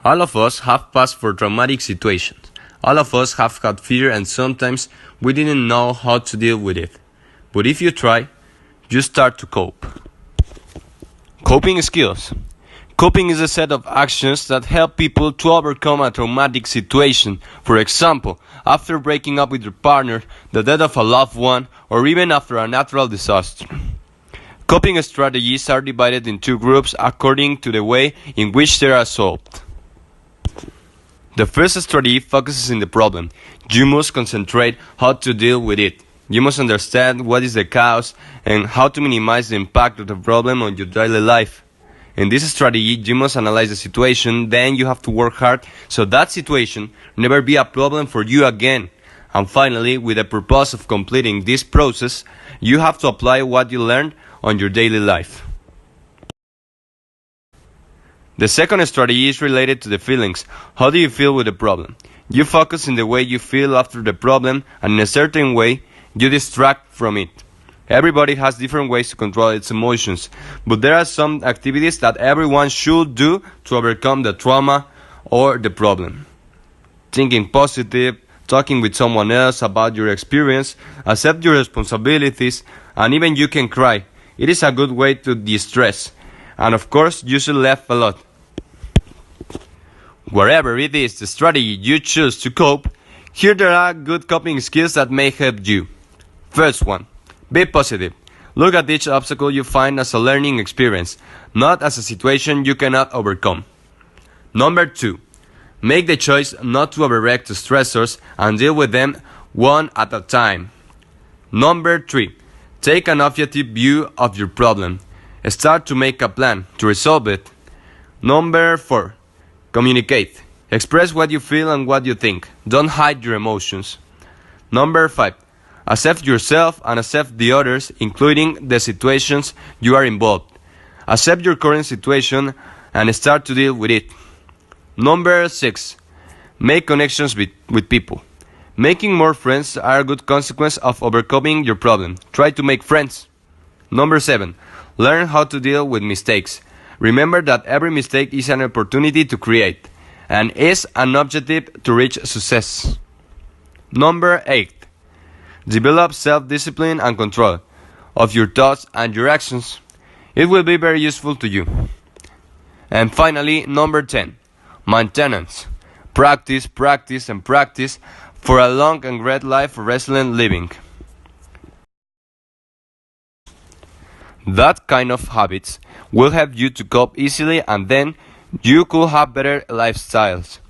All of us have passed through traumatic situations. All of us have had fear and sometimes we didn't know how to deal with it. But if you try, you start to cope. Coping skills. Coping is a set of actions that help people to overcome a traumatic situation. For example, after breaking up with your partner, the death of a loved one, or even after a natural disaster. Coping strategies are divided in two groups according to the way in which they are solved. The first strategy focuses on the problem. You must concentrate how to deal with it. You must understand what is the cause and how to minimize the impact of the problem on your daily life. In this strategy, you must analyze the situation, then you have to work hard so that situation never be a problem for you again. And finally, with the purpose of completing this process, you have to apply what you learned on your daily life. The second strategy is related to the feelings. How do you feel with the problem? You focus on the way you feel after the problem, and in a certain way, you distract from it. Everybody has different ways to control its emotions, but there are some activities that everyone should do to overcome the trauma or the problem. Thinking positive, talking with someone else about your experience, accept your responsibilities, and even you can cry. It is a good way to de-stress. And of course, you should laugh a lot. Wherever it is the strategy you choose to cope, here there are good coping skills that may help you. First one, be positive. Look at each obstacle you find as a learning experience, not as a situation you cannot overcome. Number 2, make the choice not to overreact to stressors and deal with them one at a time. Number 3, take an objective view of your problem. Start to make a plan to resolve it. Number 4, communicate. Express what you feel and what you think. Don't hide your emotions. Number 5, accept yourself and accept the others, including the situations you are involved. Accept your current situation and start to deal with it. Number 6, make connections with people. Making more friends are a good consequence of overcoming your problem. Try to make friends. Number 7, learn how to deal with mistakes. Remember that every mistake is an opportunity to create and is an objective to reach success. Number 8, develop self-discipline and control of your thoughts and your actions. It will be very useful to you. And finally, number 10, maintenance. Practice, practice, and practice for a long and great life of resilient living. That kind of habits will help you to cope easily, and then you could have better lifestyles.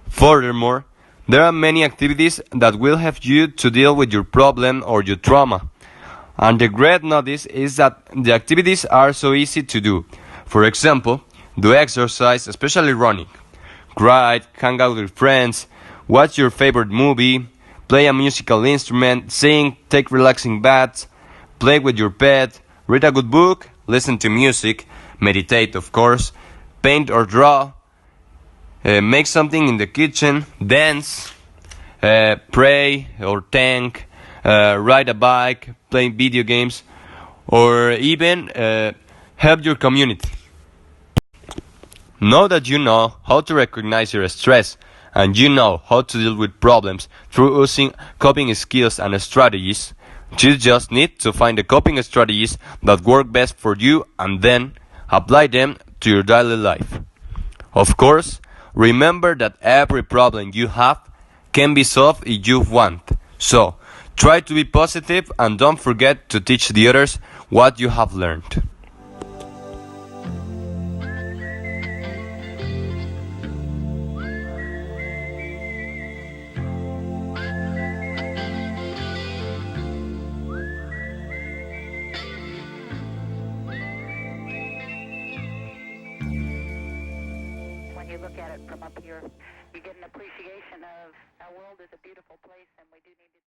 Furthermore, there are many activities that will help you to deal with your problem or your trauma. And the great notice is that the activities are so easy to do. For example, do exercise, especially running. Write, hang out with friends, watch your favorite movie, play a musical instrument, sing, take relaxing baths, play with your pet, read a good book, listen to music, meditate of course, paint or draw, make something in the kitchen, dance, pray or thank, ride a bike, play video games, or even help your community. Know that you know how to recognize your stress and you know how to deal with problems through using coping skills and strategies. You just need to find the coping strategies that work best for you and then apply them to your daily life. Of course, remember that every problem you have can be solved if you want. So, try to be positive and don't forget to teach the others what you have learned. When you look at it from up here, you get an appreciation of our world is a beautiful place and we do need to